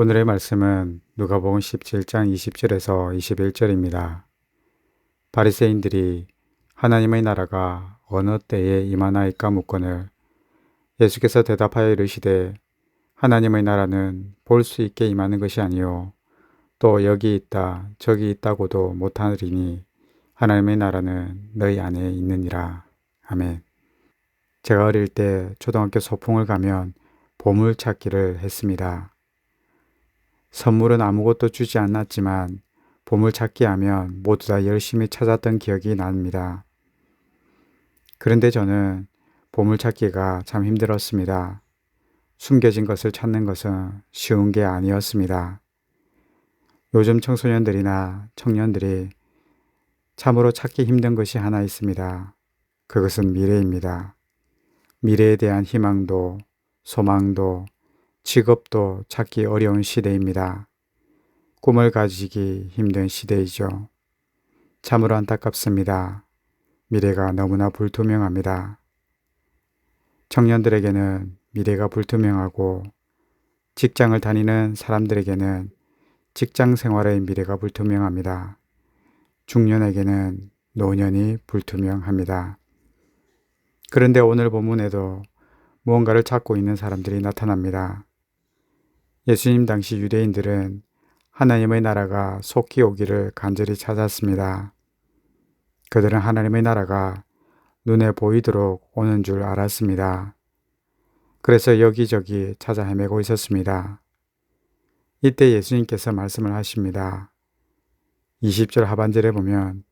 오늘의 말씀은 누가복음 17장 20절에서 21절입니다. 바리새인들이 하나님의 나라가 어느 때에 임하나이까 묻거늘 예수께서 대답하여 이르시되 하나님의 나라는 볼 수 있게 임하는 것이 아니요 또 여기 있다 저기 있다고도 못하리니 하나님의 나라는 너희 안에 있느니라. 아멘. 제가 어릴 때 초등학교 소풍을 가면 보물찾기를 했습니다. 선물은 아무것도 주지 않았지만 보물찾기 하면 모두 다 열심히 찾았던 기억이 납니다. 그런데 저는 보물찾기가 참 힘들었습니다. 숨겨진 것을 찾는 것은 쉬운 게 아니었습니다. 요즘 청소년들이나 청년들이 참으로 찾기 힘든 것이 하나 있습니다. 그것은 미래입니다. 미래에 대한 희망도 소망도 직업도 찾기 어려운 시대입니다. 꿈을 가지기 힘든 시대이죠. 참으로 안타깝습니다. 미래가 너무나 불투명합니다. 청년들에게는 미래가 불투명하고 직장을 다니는 사람들에게는 직장 생활의 미래가 불투명합니다. 중년에게는 노년이 불투명합니다. 그런데 오늘 본문에도 무언가를 찾고 있는 사람들이 나타납니다. 예수님 당시 유대인들은 하나님의 나라가 속히 오기를 간절히 찾았습니다. 그들은 하나님의 나라가 눈에 보이도록 오는 줄 알았습니다. 그래서 여기저기 찾아 헤매고 있었습니다. 이때 예수님께서 말씀을 하십니다. 20절 하반절에 보면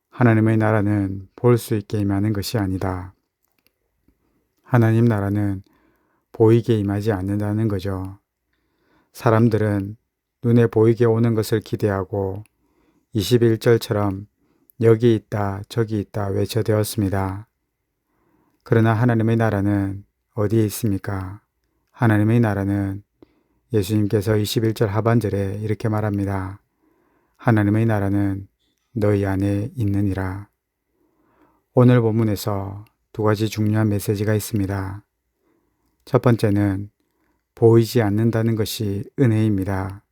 하나님의 나라는 볼 수 있게 임하는 것이 아니다. 하나님 나라는 보이게 임하지 않는다는 거죠. 사람들은 눈에 보이게 오는 것을 기대하고 21절처럼 여기 있다 저기 있다 외쳐대었습니다. 그러나 하나님의 나라는 어디에 있습니까? 하나님의 나라는 예수님께서 21절 하반절에 이렇게 말합니다. 하나님의 나라는 너희 안에 있느니라. 오늘 본문에서 두 가지 중요한 메시지가 있습니다. 첫 번째는 보이지 않는다는 것이 은혜입니다.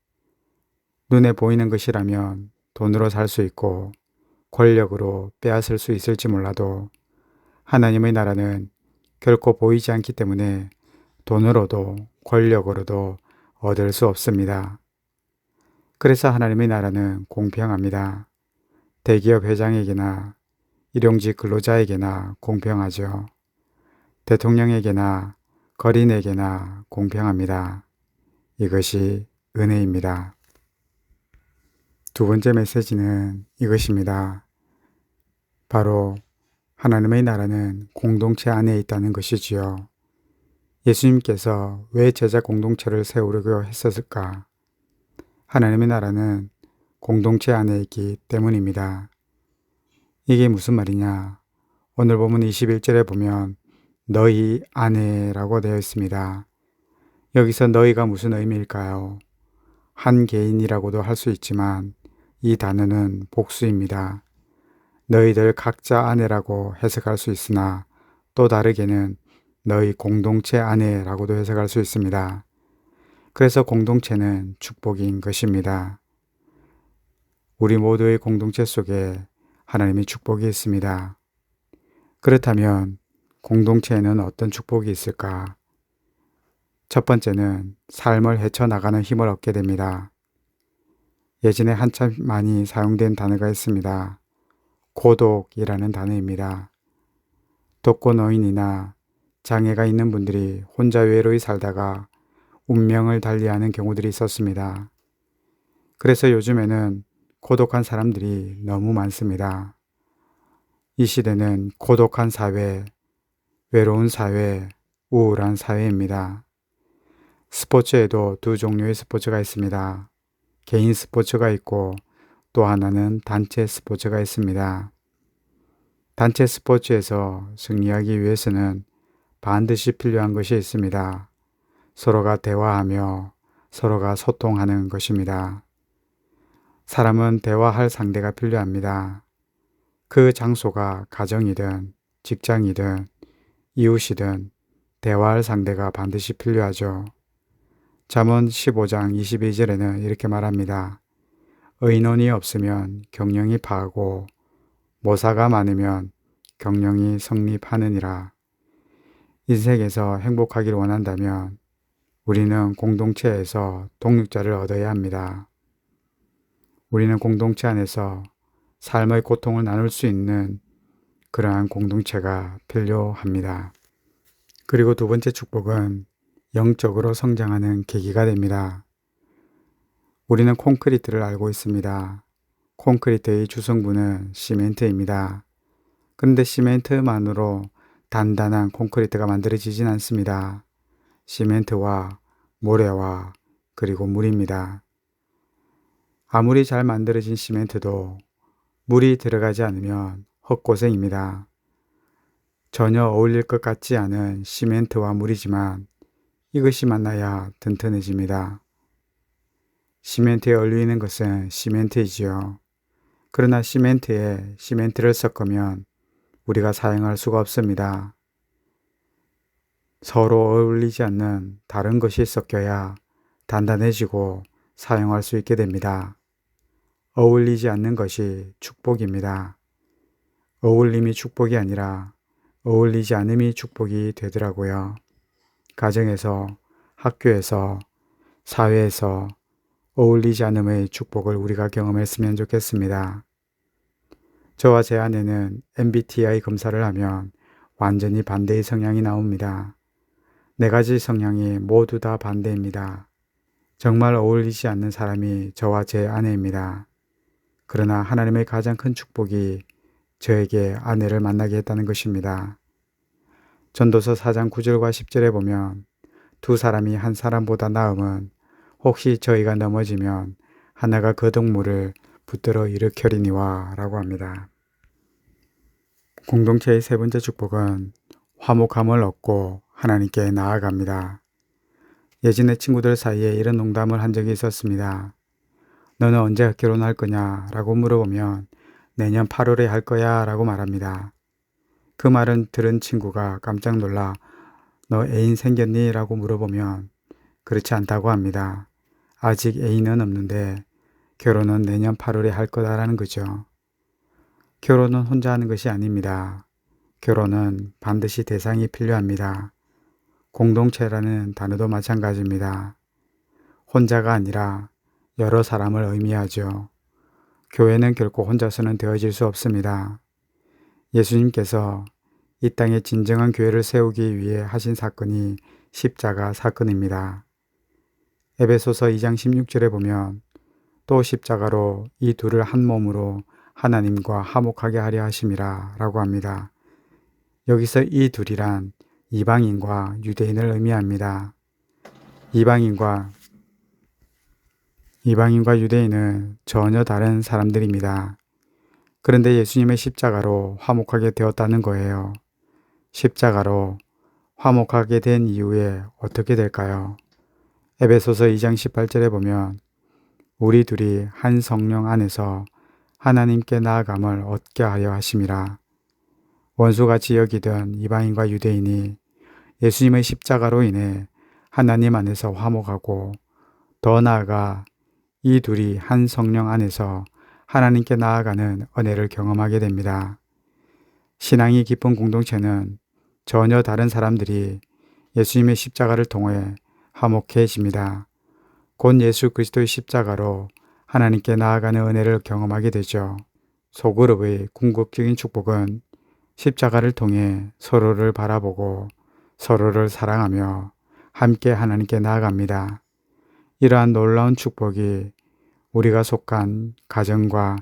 눈에 보이는 것이라면 돈으로 살 수 있고 권력으로 빼앗을 수 있을지 몰라도 하나님의 나라는 결코 보이지 않기 때문에 돈으로도 권력으로도 얻을 수 없습니다. 그래서 하나님의 나라는 공평합니다. 대기업 회장에게나 일용직 근로자에게나 공평하죠. 대통령에게나 거린에게나 공평합니다. 이것이 은혜입니다. 두 번째 메시지는 이것입니다. 바로 하나님의 나라는 공동체 안에 있다는 것이지요. 예수님께서 왜 제자 공동체를 세우려고 했었을까? 하나님의 나라는 공동체 안에 있기 때문입니다. 이게 무슨 말이냐? 오늘 본문 21절에 보면 너희 안에라고 되어 있습니다. 여기서 너희가 무슨 의미일까요? 한 개인이라고도 할 수 있지만 이 단어는 복수입니다. 너희들 각자 안에라고 해석할 수 있으나 또 다르게는 너희 공동체 안에라고도 해석할 수 있습니다. 그래서 공동체는 축복인 것입니다. 우리 모두의 공동체 속에 하나님의 축복이 있습니다. 그렇다면 공동체에는 어떤 축복이 있을까? 첫 번째는 삶을 헤쳐나가는 힘을 얻게 됩니다. 예전에 한참 많이 사용된 단어가 있습니다. 고독이라는 단어입니다. 독거노인이나 장애가 있는 분들이 혼자 외로이 살다가 운명을 달리하는 경우들이 있었습니다. 그래서 요즘에는 고독한 사람들이 너무 많습니다. 이 시대는 고독한 사회, 외로운 사회, 우울한 사회입니다. 스포츠에도 두 종류의 스포츠가 있습니다. 개인 스포츠가 있고 또 하나는 단체 스포츠가 있습니다. 단체 스포츠에서 승리하기 위해서는 반드시 필요한 것이 있습니다. 서로가 대화하며 서로가 소통하는 것입니다. 사람은 대화할 상대가 필요합니다. 그 장소가 가정이든 직장이든 이웃이든 대화할 상대가 반드시 필요하죠. 잠언 15장 22절에는 이렇게 말합니다. 의논이 없으면 경영이 파하고 모사가 많으면 경영이 성립하느니라. 인생에서 행복하기를 원한다면 우리는 공동체에서 동력자를 얻어야 합니다. 우리는 공동체 안에서 삶의 고통을 나눌 수 있는 그러한 공동체가 필요합니다. 그리고 두 번째 축복은 영적으로 성장하는 계기가 됩니다. 우리는 콘크리트를 알고 있습니다. 콘크리트의 주성분은 시멘트입니다. 그런데 시멘트만으로 단단한 콘크리트가 만들어지진 않습니다. 시멘트와 모래와 그리고 물입니다. 아무리 잘 만들어진 시멘트도 물이 들어가지 않으면 헛고생입니다. 전혀 어울릴 것 같지 않은 시멘트와 물이지만 이것이 만나야 튼튼해집니다. 시멘트에 어울리는 것은 시멘트이지요. 그러나 시멘트에 시멘트를 섞으면 우리가 사용할 수가 없습니다. 서로 어울리지 않는 다른 것이 섞여야 단단해지고 사용할 수 있게 됩니다. 어울리지 않는 것이 축복입니다. 어울림이 축복이 아니라 어울리지 않음이 축복이 되더라고요. 가정에서, 학교에서, 사회에서 어울리지 않음의 축복을 우리가 경험했으면 좋겠습니다. 저와 제 아내는 MBTI 검사를 하면 완전히 반대의 성향이 나옵니다. 네 가지 성향이 모두 다 반대입니다. 정말 어울리지 않는 사람이 저와 제 아내입니다. 그러나 하나님의 가장 큰 축복이 저에게 아내를 만나게 했다는 것입니다. 전도서 4장 9절과 10절에 보면 두 사람이 한 사람보다 나음은 혹시 저희가 넘어지면 하나가 그 동물을 붙들어 일으켜리니와 라고 합니다. 공동체의 세 번째 축복은 화목함을 얻고 하나님께 나아갑니다. 예전에 친구들 사이에 이런 농담을 한 적이 있었습니다. 너는 언제 결혼할 거냐 라고 물어보면 내년 8월에 할 거야 라고 말합니다. 그 말은 들은 친구가 깜짝 놀라 너 애인 생겼니? 라고 물어보면 그렇지 않다고 합니다. 아직 애인은 없는데 결혼은 내년 8월에 할 거다라는 거죠. 결혼은 혼자 하는 것이 아닙니다. 결혼은 반드시 대상이 필요합니다. 공동체라는 단어도 마찬가지입니다. 혼자가 아니라 여러 사람을 의미하죠. 교회는 결코 혼자서는 되어질 수 없습니다. 예수님께서 이 땅에 진정한 교회를 세우기 위해 하신 사건이 십자가 사건입니다. 에베소서 2장 16절에 보면 또 십자가로 이 둘을 한 몸으로 하나님과 화목하게 하려 하심이라 라고 합니다. 여기서 이 둘이란 이방인과 유대인을 의미합니다. 이방인과 유대인은 전혀 다른 사람들입니다. 그런데 예수님의 십자가로 화목하게 되었다는 거예요. 십자가로 화목하게 된 이후에 어떻게 될까요? 에베소서 2장 18절에 보면 우리 둘이 한 성령 안에서 하나님께 나아감을 얻게 하려 하심이라. 원수같이 여기던 이방인과 유대인이 예수님의 십자가로 인해 하나님 안에서 화목하고 더 나아가 이 둘이 한 성령 안에서 하나님께 나아가는 은혜를 경험하게 됩니다. 신앙이 깊은 공동체는 전혀 다른 사람들이 예수님의 십자가를 통해 화목해집니다. 곧 예수 그리스도의 십자가로 하나님께 나아가는 은혜를 경험하게 되죠. 소그룹의 궁극적인 축복은 십자가를 통해 서로를 바라보고 서로를 사랑하며 함께 하나님께 나아갑니다. 이러한 놀라운 축복이 우리가 속한 가정과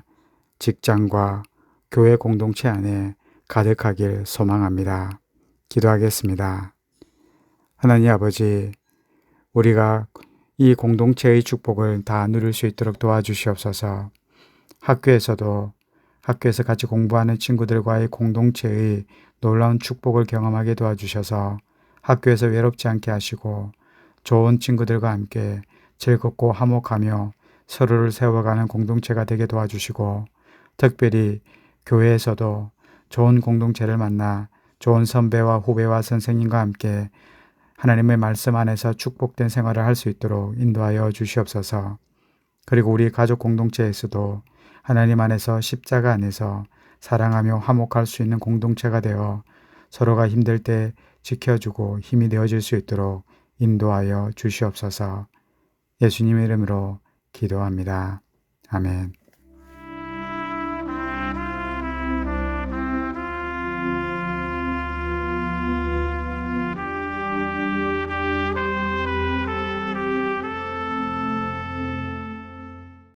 직장과 교회 공동체 안에 가득하길 소망합니다. 기도하겠습니다. 하나님 아버지, 우리가 이 공동체의 축복을 다 누릴 수 있도록 도와주시옵소서. 학교에서 같이 공부하는 친구들과의 공동체의 놀라운 축복을 경험하게 도와주셔서 학교에서 외롭지 않게 하시고 좋은 친구들과 함께 즐겁고 화목하며 서로를 세워가는 공동체가 되게 도와주시고 특별히 교회에서도 좋은 공동체를 만나 좋은 선배와 후배와 선생님과 함께 하나님의 말씀 안에서 축복된 생활을 할 수 있도록 인도하여 주시옵소서. 그리고 우리 가족 공동체에서도 하나님 안에서 십자가 안에서 사랑하며 화목할 수 있는 공동체가 되어 서로가 힘들 때 지켜주고 힘이 되어질 수 있도록 인도하여 주시옵소서. 예수님의 이름으로 기도합니다. 아멘.